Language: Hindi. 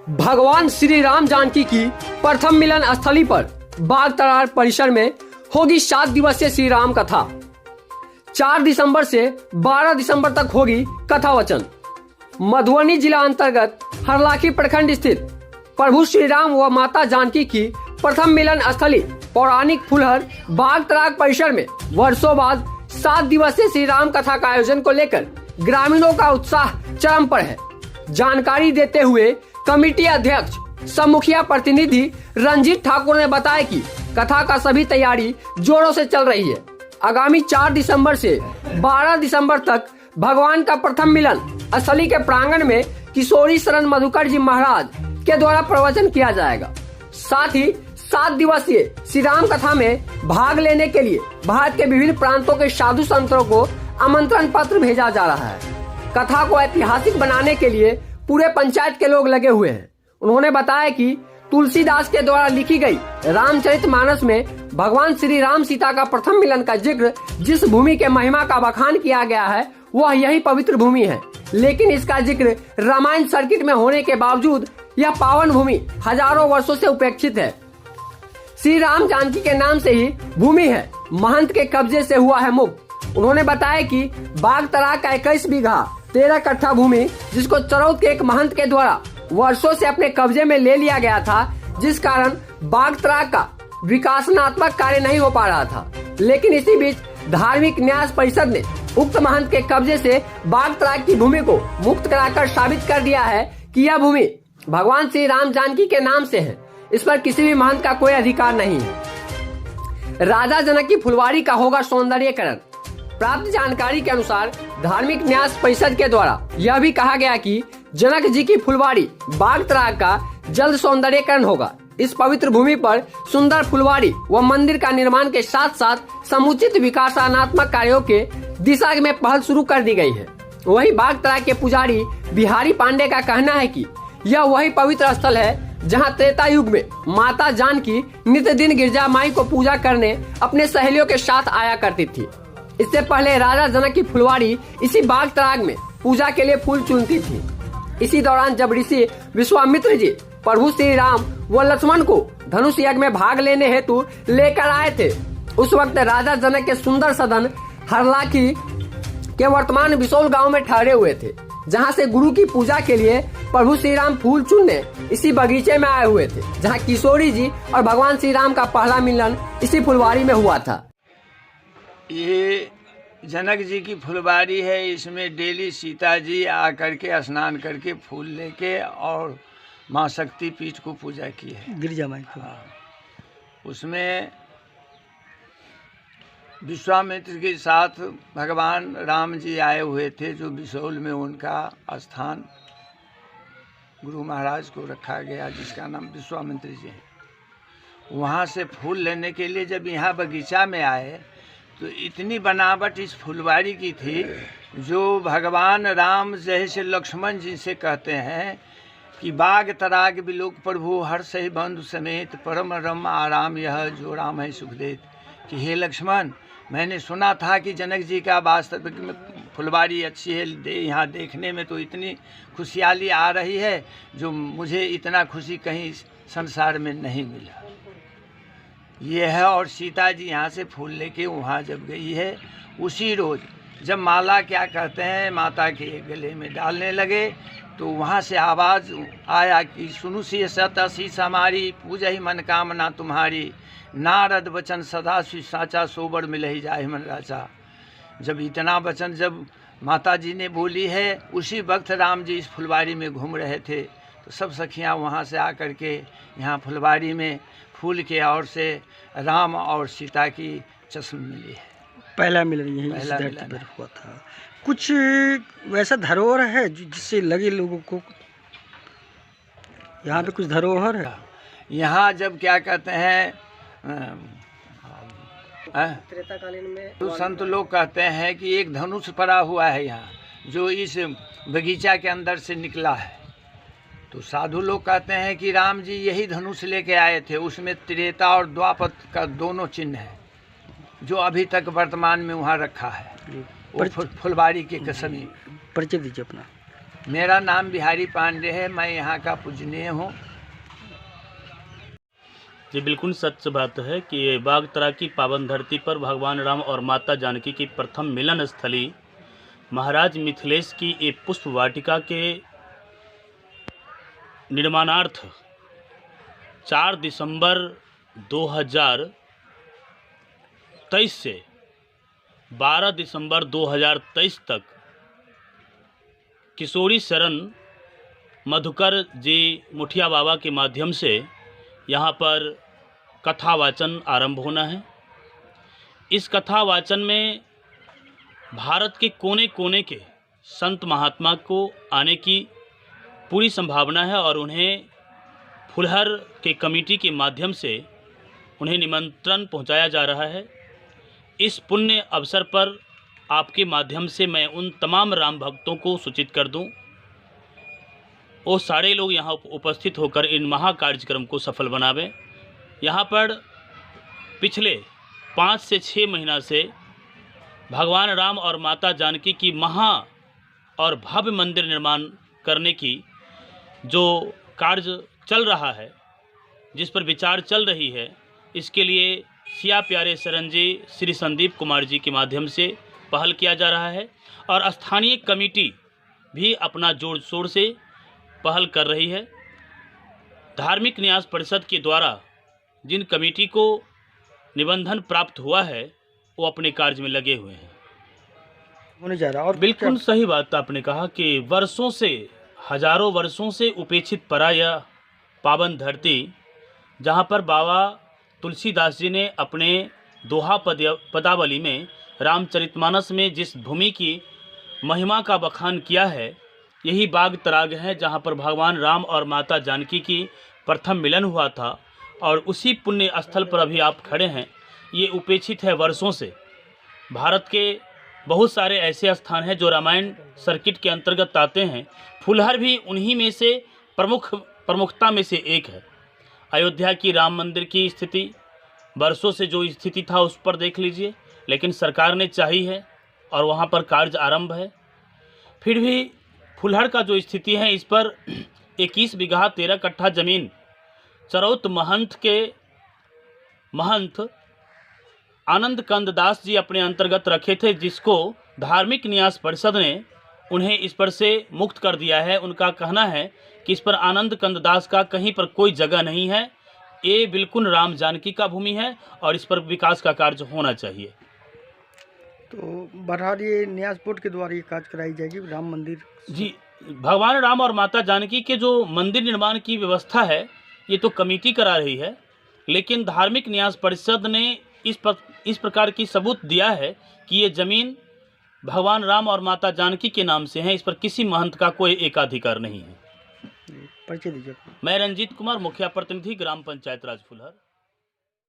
भगवान श्री राम जानकी की प्रथम मिलन स्थली पर बाग तरार परिसर में होगी 7 दिवसीय श्री राम कथा। 4 दिसंबर से 12 दिसंबर तक होगी कथा वचन। मधुबनी जिला अंतर्गत हरलाखी प्रखंड स्थित प्रभु श्री राम व माता जानकी की प्रथम मिलन स्थली पौराणिक फुलहर बाग तरार परिसर में वर्षों बाद 7 दिवसीय श्री राम कथा का आयोजन को लेकर ग्रामीणों का उत्साह चरम पर है। जानकारी देते हुए कमेटी अध्यक्ष सह मुखिया प्रतिनिधि रंजीत ठाकुर ने बताया कि कथा का सभी तैयारी जोरों से चल रही है। आगामी 4 दिसंबर से 12 दिसंबर तक भगवान का प्रथम मिलन स्थली के प्रांगण में किशोरी शरण मधुकर जी महाराज के द्वारा प्रवचन किया जाएगा। साथ ही 7 दिवसीय श्री राम कथा में भाग लेने के लिए भारत के विभिन्न प्रांतों के साधु संतों को आमंत्रण पत्र भेजा जा रहा है। कथा को ऐतिहासिक बनाने के लिए पूरे पंचायत के लोग लगे हुए हैं। उन्होंने बताया कि तुलसीदास के द्वारा लिखी गई रामचरितमानस में भगवान श्री राम सीता का प्रथम मिलन का जिक्र जिस भूमि के महिमा का बखान किया गया है वह यही पवित्र भूमि है, लेकिन इसका जिक्र रामायण सर्किट में होने के बावजूद यह पावन भूमि हजारों वर्षों से उपेक्षित है। श्री राम जानकी के नाम से ही भूमि है, महंत के कब्जे से हुआ है मुक्त। उन्होंने बताया कि बाग तरार का 21 बीघा 13 कट्ठा भूमि जिसको चरौद के एक महंत के द्वारा वर्षों से अपने कब्जे में ले लिया गया था, जिस कारण बाग तरार का विकासनात्मक कार्य नहीं हो पा रहा था। लेकिन इसी बीच धार्मिक न्यास परिषद ने उक्त महंत के कब्जे से बाग तरार की भूमि को मुक्त कराकर साबित कर दिया है कि यह भूमि भगवान श्री राम जानकी के नाम से है। इस पर किसी भी महंत का कोई अधिकार नहीं है। राजा जनक की फुलवारी का होगा सौंदर्यीकरण। प्राप्त जानकारी के अनुसार धार्मिक न्यास परिषद के द्वारा यह भी कहा गया कि जनक जी की फुलवारी बाग तरार का जल्द सौंदर्यीकरण होगा। इस पवित्र भूमि पर सुंदर फुलवारी व मंदिर का निर्माण के साथ साथ समुचित विकासात्मक कार्यों के दिशा में पहल शुरू कर दी गई है। वही बाग तरार के पुजारी बिहारी पांडे का कहना है कि यह वही पवित्र स्थल है जहां त्रेता युग में माता जानकी नित्य दिन गिरजा माई को पूजा करने अपने सहेलियों के साथ आया करती थी। इससे पहले राजा जनक की फुलवारी इसी बाग तरार में पूजा के लिए फूल चुनती थी। इसी दौरान जब ऋषि विश्वामित्र जी प्रभु श्री राम व लक्ष्मण को धनुष यज्ञ में भाग लेने हेतु लेकर आए थे, उस वक्त राजा जनक के सुंदर सदन हरलाखी के वर्तमान बिसौल गांव में ठहरे हुए थे, जहां से गुरु की पूजा के लिए प्रभु श्री राम फूल चुनने इसी बगीचे में आए हुए थे, जहां किशोरी जी और भगवान श्री राम का पहला मिलन इसी फुलवारी में हुआ था। ये जनक जी की फुलवारी है। इसमें डेली सीता जी आकर के स्नान करके फूल लेके और माँ शक्ति पीठ को पूजा की है, गिरजा माई को। उसमें विश्वामित्र के साथ भगवान राम जी आए हुए थे, जो बिसौल में उनका स्थान गुरु महाराज को रखा गया, जिसका नाम विश्वामित्र जी है। वहाँ से फूल लेने के लिए जब यहाँ बगीचा में आए तो इतनी बनावट इस फुलवारी की थी, जो भगवान राम जैसे लक्ष्मण जी से कहते हैं कि बाग तराग बिलोक प्रभु हर सही बंधु समेत परम रम आराम यह जो राम है सुख देत। कि हे लक्ष्मण, मैंने सुना था कि जनक जी का वास्तविक में फुलवारी अच्छी है, यहाँ देखने में तो इतनी खुशहाली आ रही है जो मुझे इतना खुशी कहीं संसार में नहीं मिला। ये है। और सीता जी यहाँ से फूल लेके वहाँ जब गई है, उसी रोज़ जब माला क्या कहते हैं माता के गले में डालने लगे, तो वहाँ से आवाज़ आया कि सुनु सी सत शीस हमारी पूजा ही मन कामना तुम्हारी, नारद वचन सदा सी साचा सोबर मिलहि जाहि मन राजा। जब इतना वचन जब माता जी ने बोली है, उसी वक्त राम जी इस फुलवारी में घूम रहे थे, तो सब सखियाँ वहाँ से आकर के यहाँ फुलवारी में फूल के ओर से राम और सीता की चस्म मिली है। पहला मिलन यही इस धरती पर हुआ था। कुछ वैसा धरोहर है जिससे लगे लोगों को, यहाँ पे कुछ धरोहर है। यहाँ जब क्या कहते हैं त्रेताकालीन में तो संत लोग कहते हैं कि एक धनुष पड़ा हुआ है यहाँ, जो इस बगीचा के अंदर से निकला है। तो साधु लोग कहते हैं कि राम जी यही धनुष लेके आए थे, उसमें त्रेता और द्वापर का दोनों चिन्ह है, जो अभी तक वर्तमान में वहाँ रखा है। वो फुलवारी के कसमी। परिचय दीजिए अपना। मेरा नाम बिहारी पांडे है, मैं यहाँ का पूजनीय हूँ। जी बिल्कुल सच बात है कि ये बागतरा की पावन धरती पर भगवान राम और माता जानकी की प्रथम मिलन स्थली महाराज मिथिलेश की एक पुष्प वाटिका के निर्माणार्थ 4 दिसंबर 2023 से 12 दिसंबर 2023 तक किशोरी शरण मधुकर जी मुठिया बाबा के माध्यम से यहाँ पर कथा वाचन आरंभ होना है। इस कथा वाचन में भारत के कोने कोने के संत महात्मा को आने की पूरी संभावना है और उन्हें फुलहर के कमेटी के माध्यम से उन्हें निमंत्रण पहुंचाया जा रहा है। इस पुण्य अवसर पर आपके माध्यम से मैं उन तमाम राम भक्तों को सूचित कर दूं, वो सारे लोग यहाँ उपस्थित होकर इन महा कार्यक्रम को सफल बनावें। यहाँ पर पिछले 5 से 6 महीना से भगवान राम और माता जानकी की महा और भव्य मंदिर निर्माण करने की जो कार्य चल रहा है, जिस पर विचार चल रही है, इसके लिए सिया प्यारे शरण जी श्री संदीप कुमार जी के माध्यम से पहल किया जा रहा है और स्थानीय कमेटी भी अपना जोर शोर से पहल कर रही है। धार्मिक न्यास परिषद के द्वारा जिन कमेटी को निबंधन प्राप्त हुआ है वो अपने कार्य में लगे हुए हैं। होने जा रहा और बिल्कुल सही बात आपने कहा कि वर्षों से, हजारों वर्षों से उपेक्षित पड़ा यह पावन धरती, जहाँ पर बाबा तुलसीदास जी ने अपने दोहा पदावली में रामचरितमानस में जिस भूमि की महिमा का बखान किया है, यही बागतराग है जहाँ पर भगवान राम और माता जानकी की प्रथम मिलन हुआ था और उसी पुण्य स्थल पर अभी आप खड़े हैं। ये उपेक्षित है वर्षों से। भारत के बहुत सारे ऐसे स्थान हैं जो रामायण सर्किट के अंतर्गत आते हैं। फुलहर भी उन्हीं में से प्रमुखता में से एक है। अयोध्या की राम मंदिर की स्थिति वर्षों से जो स्थिति था उस पर देख लीजिए, लेकिन सरकार ने चाही है और वहाँ पर कार्य आरंभ है। फिर भी फुलहर का जो स्थिति है, इस पर 21 बीघा 13 कट्ठा जमीन चरौत महंत के महंत आनंद कंद दास जी अपने अंतर्गत रखे थे, जिसको धार्मिक न्यास परिषद ने उन्हें इस पर से मुक्त कर दिया है। उनका कहना है कि इस पर आनंद कंद दास का कहीं पर कोई जगह नहीं है, ये बिल्कुल राम जानकी का भूमि है और इस पर विकास का कार्य होना चाहिए। तो बहरहाल ये न्यास बोर्ड के द्वारा ये कार्य कराई जाएगी राम मंदिर। जी, भगवान राम और माता जानकी के जो मंदिर निर्माण की व्यवस्था है ये तो कमेटी करा रही है, लेकिन धार्मिक न्यास परिषद ने इस प्रकार की सबूत दिया है कि ये ज़मीन भगवान राम और माता जानकी के नाम से है, इस पर किसी महंत का कोई एकाधिकार नहीं है। परिचय दीजिए। मैं रंजीत कुमार, मुखिया प्रतिनिधि, ग्राम पंचायत राज फुलहर।